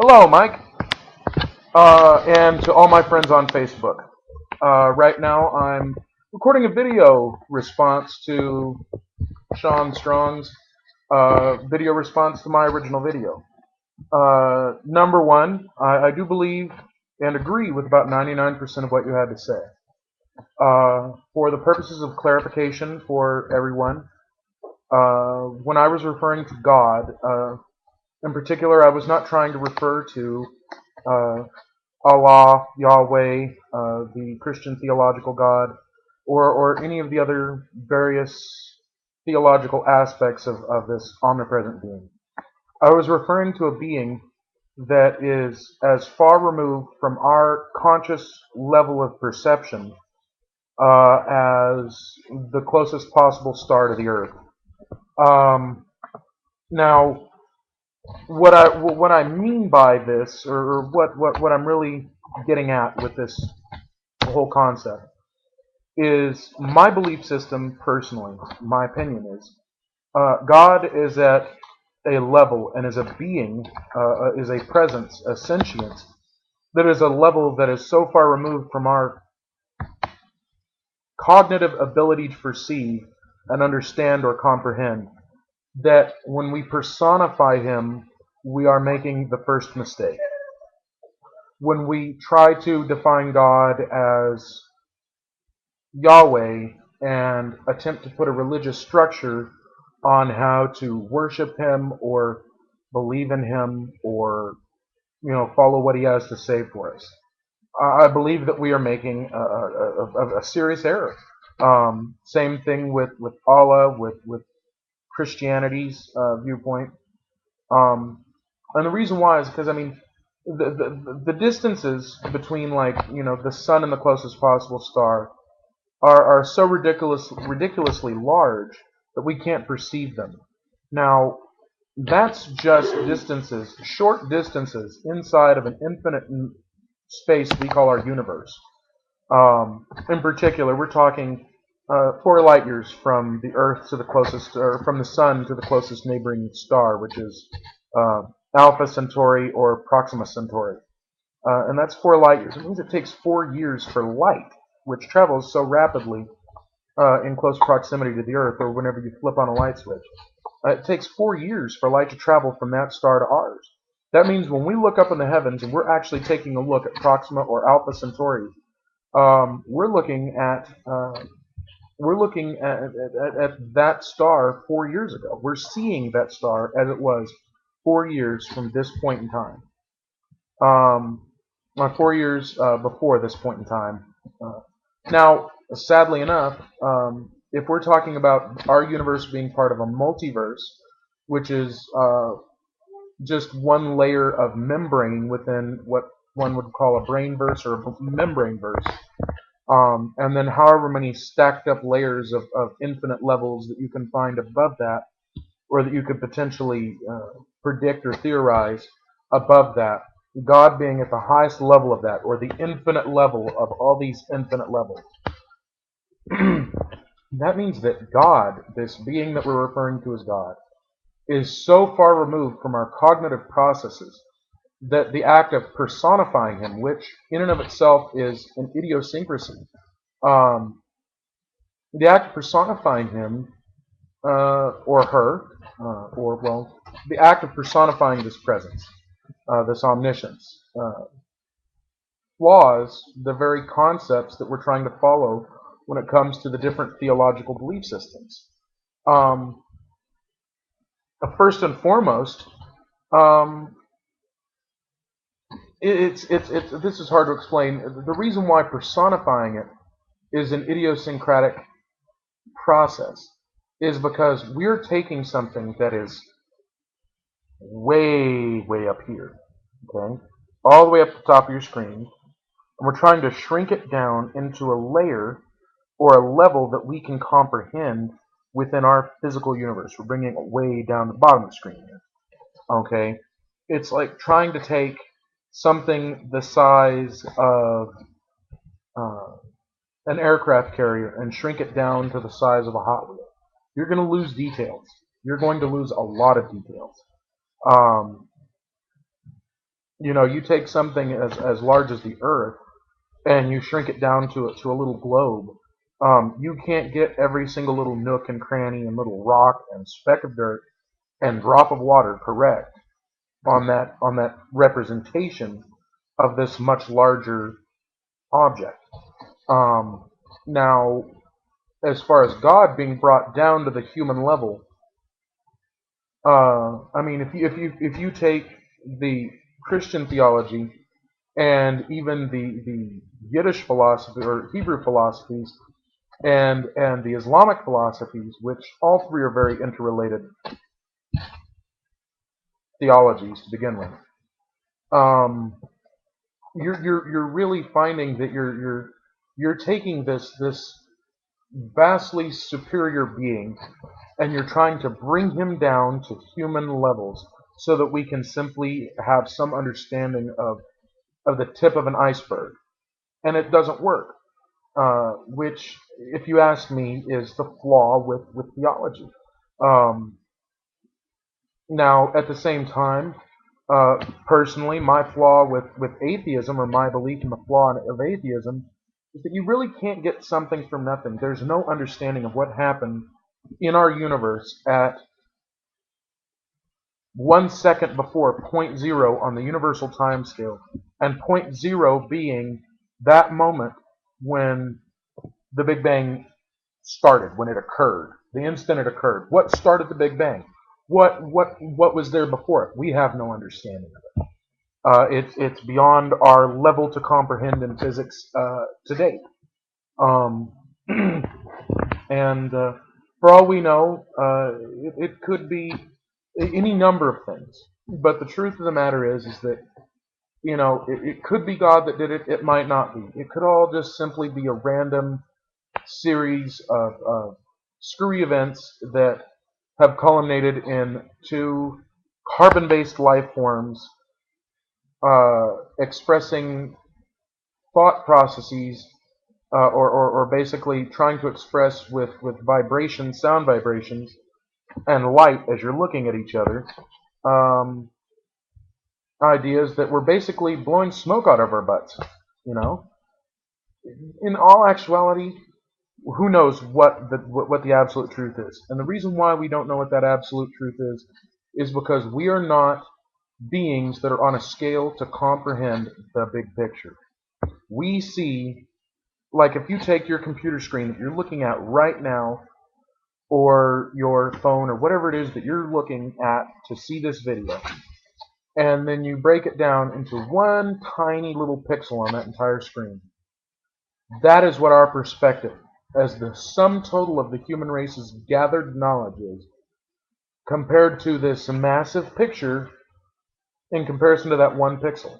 Hello, Mike, and to all my friends on Facebook. Right now, I'm recording a video response to Shawn Strong's video response to my original video. Number one, I do believe and agree with about 99% of what you had to say. For the purposes of clarification for everyone, when I was referring to God, in particular, I was not trying to refer to uh, Allah, Yahweh, the Christian theological God, or any of the other various theological aspects of this omnipresent being. I was referring to a being that is as far removed from our conscious level of perception as the closest possible star to the earth. Um, Now, what I mean by this, or what I'm really getting at with this whole concept, is my belief system personally. My opinion is God is at a level and is a being, is a presence, a sentience that is a level that is so far removed from our cognitive ability to perceive and understand or comprehend that when we personify Him, we are making the first mistake. When we try to define God as Yahweh and attempt to put a religious structure on how to worship Him or believe in Him or follow what He has to say for us, I believe that we are making a serious error. Same thing with Allah, with Christianity's viewpoint. And the reason why is because, I mean, the distances between, like, the sun and the closest possible star are so ridiculously large that we can't perceive them. Now, that's just distances, short distances inside of an infinite space we call our universe. In particular, we're talking 4 light years from the Earth to the closest, or from the Sun to the closest neighboring star, which is uh, Alpha Centauri or Proxima Centauri. And that's 4 light years. It means it takes 4 years for light, which travels so rapidly in close proximity to the Earth, or whenever you flip on a light switch. It takes 4 years for light to travel from that star to ours. That means when we look up in the heavens and we're actually taking a look at Proxima or Alpha Centauri, we're looking at that star 4 years ago. We're seeing that star as it was 4 years from this point in time. 4 years before this point in time. Now, sadly enough, if we're talking about our universe being part of a multiverse, which is just one layer of membrane within what one would call a brain verse or a membrane verse, and then however many stacked up layers of infinite levels that you can find above that, or that you could potentially predict or theorize above that, God being at the highest level of that, or the infinite level of all these infinite levels. That means that God, this being that we're referring to as God, is so far removed from our cognitive processes that the act of personifying Him, which in and of itself is an idiosyncrasy, um, the act of personifying Him or her, or, well, the act of personifying this presence, this omniscience, flaws the very concepts that we're trying to follow when it comes to the different theological belief systems. Um, First and foremost, um, this is hard to explain. The reason why personifying it is an idiosyncratic process is because we're taking something that is way up here, okay, all the way up the top of your screen, and we're trying to shrink it down into a layer or a level that we can comprehend within our physical universe. We're bringing it way down the bottom of the screen here, okay? It's like trying to take something the size of uh, an aircraft carrier and shrink it down to the size of a Hot Wheel. You're going to lose details. You're going to lose a lot of details. Um, You take something as large as the Earth and you shrink it down to a little globe. You can't get every single little nook and cranny and little rock and speck of dirt and drop of water correct on that representation of this much larger object. Now, as far as God being brought down to the human level, I mean, if you take the Christian theology and even the Yiddish philosophy or Hebrew philosophies and the Islamic philosophies, which all three are very interrelated theologies to begin with, um, you're really finding that you're taking this vastly superior being and you're trying to bring him down to human levels so that we can simply have some understanding of the tip of an iceberg. And it doesn't work, which, if you ask me, is the flaw with theology. Um, Now, at the same time, personally, my flaw with atheism, or my belief in the flaw of atheism, is that you really can't get something from nothing. There's no understanding of what happened in our universe at 1 second before point zero on the universal time scale, and point zero being that moment when the Big Bang started, when it occurred, the instant it occurred. What started the Big Bang? What was there before it? We have no understanding of it. It's beyond our level to comprehend in physics to date. Um, and for all we know, it could be any number of things. But the truth of the matter is that it could be God that did it. It might not be. It could all just simply be a random series of screwy events that have culminated in two carbon-based life forms expressing thought processes, or basically trying to express with vibrations, sound vibrations, and light as you're looking at each other, um, ideas that were basically blowing smoke out of our butts. You know, in all actuality, who knows what the absolute truth is? And the reason why we don't know what that absolute truth is because we are not beings that are on a scale to comprehend the big picture. We see, like if you take your computer screen that you're looking at right now, or your phone, or whatever it is that you're looking at to see this video, and then you break it down into one tiny little pixel on that entire screen. That is what our perspective, as the sum total of the human race's gathered knowledge is, compared to this massive picture in comparison to that one pixel.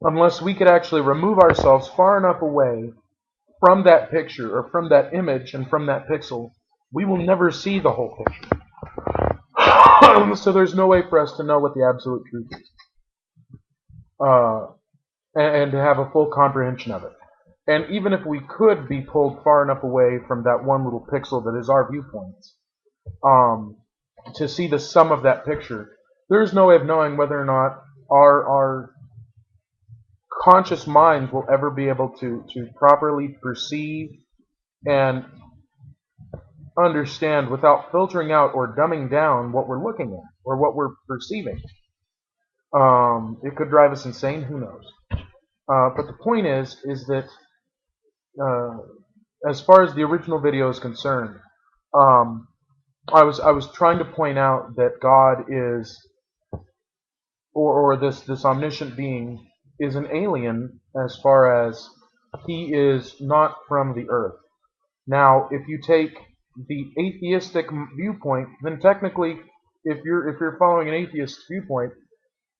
Unless we could actually remove ourselves far enough away from that picture, or from that image, and from that pixel, we will never see the whole picture. So there's no way for us to know what the absolute truth is, and to have a full comprehension of it. And even if we could be pulled far enough away from that one little pixel that is our viewpoints, to see the sum of that picture, there's no way of knowing whether or not our conscious minds will ever be able to properly perceive and understand without filtering out or dumbing down what we're looking at or what we're perceiving. It could drive us insane. Who knows? But the point is that as far as the original video is concerned, I was trying to point out that God is, or this omniscient being is an alien, as far as he is not from the earth. Now, if you take the atheistic viewpoint, then technically, if you're following an atheist viewpoint,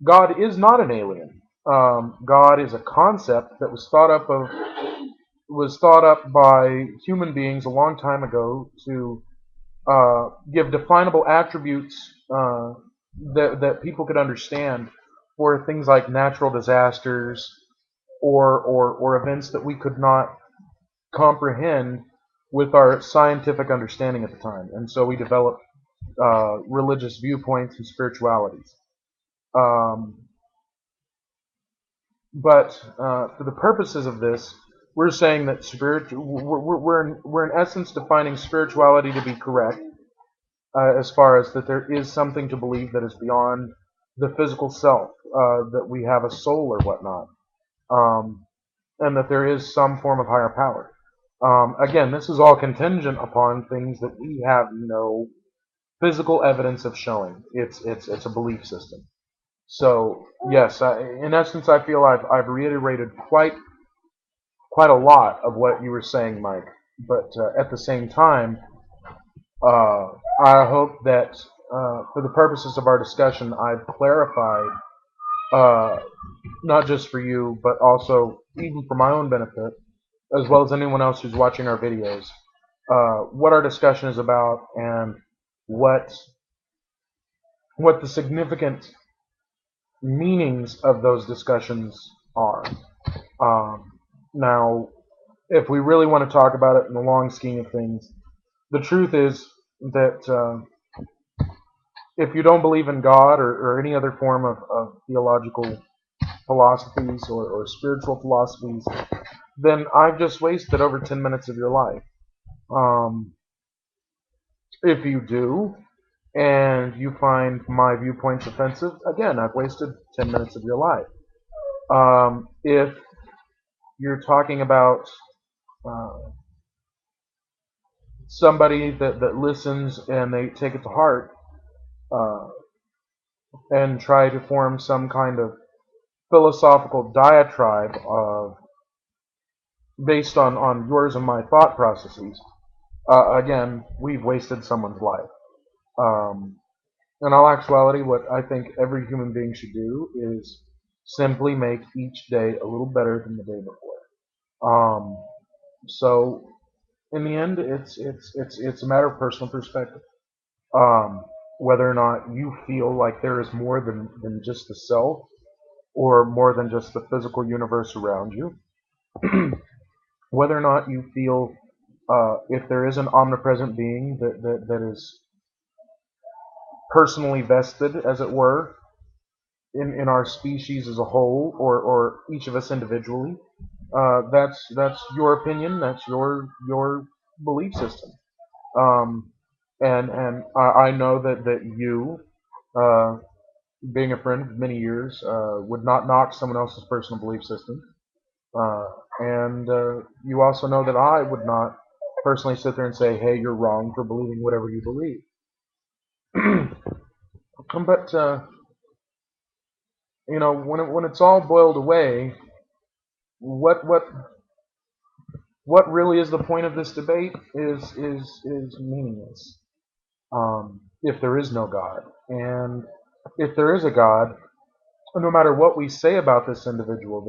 God is not an alien. God is a concept that was thought up by human beings a long time ago to give definable attributes that people could understand for things like natural disasters, or events that we could not comprehend with our scientific understanding at the time. And so we developed religious viewpoints and spiritualities. Um, But for the purposes of this, we're saying that we're in essence defining spirituality to be correct, as far as that there is something to believe that is beyond the physical self, that we have a soul or whatnot, um, and that there is some form of higher power. Again, this is all contingent upon things that we have no physical evidence of showing. It's a belief system. So yes, in essence, I feel I've reiterated quite a lot of what you were saying, Mike. But at the same time, uh, I hope that for the purposes of our discussion, I've clarified, uh, not just for you, but also even for my own benefit, as well as anyone else who's watching our videos, what our discussion is about and what what the significant meanings of those discussions are. Um, Now, if we really want to talk about it in the long scheme of things, the truth is that if you don't believe in God or any other form of theological philosophies or spiritual philosophies, then I've just wasted over 10 minutes of your life. Um, if you do, and you find my viewpoints offensive, again, I've wasted 10 minutes of your life. If you're talking about uh, somebody that listens and they take it to heart, uh, and try to form some kind of philosophical diatribe based on yours and my thought processes, again, we've wasted someone's life. Um, in all actuality, what I think every human being should do is simply make each day a little better than the day before. So in the end, it's a matter of personal perspective. Um, Whether or not you feel like there is more than just the self or more than just the physical universe around you. Whether or not you feel if there is an omnipresent being that is personally vested, as it were, in our species as a whole, or each of us individually. That's your opinion. That's your belief system. Um, and I know that you, uh, being a friend of many years, would not knock someone else's personal belief system. And you also know that I would not personally sit there and say, "Hey, you're wrong for believing whatever you believe." But when it's all boiled away, what what what really is the point of this debate is meaningless. If there is no God, and if there is a God, no matter what we say about this individual,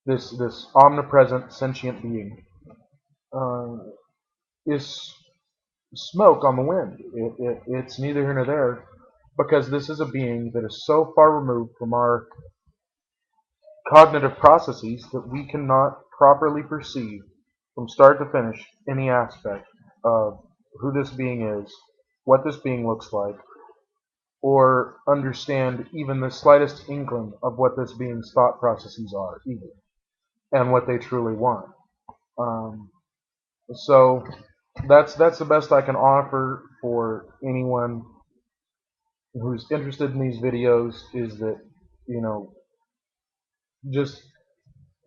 this omnipresent sentient being, uh, is smoke on the wind. It's neither here nor there, because this is a being that is so far removed from our cognitive processes that we cannot properly perceive from start to finish any aspect of who this being is, what this being looks like, or understand even the slightest inkling of what this being's thought processes are, either, and what they truly want. Um, so that's the best I can offer for anyone who's interested in these videos. Is that, you know just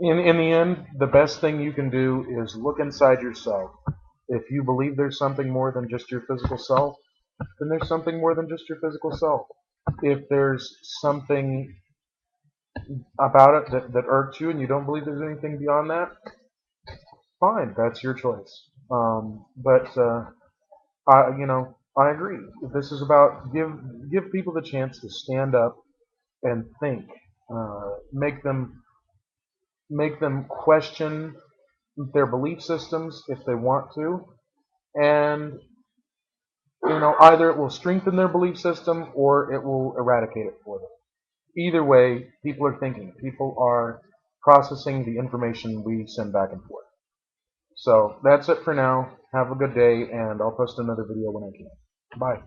in the end, the best thing you can do is look inside yourself. If you believe there's something more than just your physical self, then there's something more than just your physical self. If there's something about it that irks you and you don't believe there's anything beyond that, fine, that's your choice. But I agree. This is about give people the chance to stand up and think. Make them question their belief systems if they want to, and either it will strengthen their belief system or it will eradicate it for them. Either way, people are thinking. People are processing the information we send back and forth. So that's it for now. Have a good day, and I'll post another video when I can. Bye.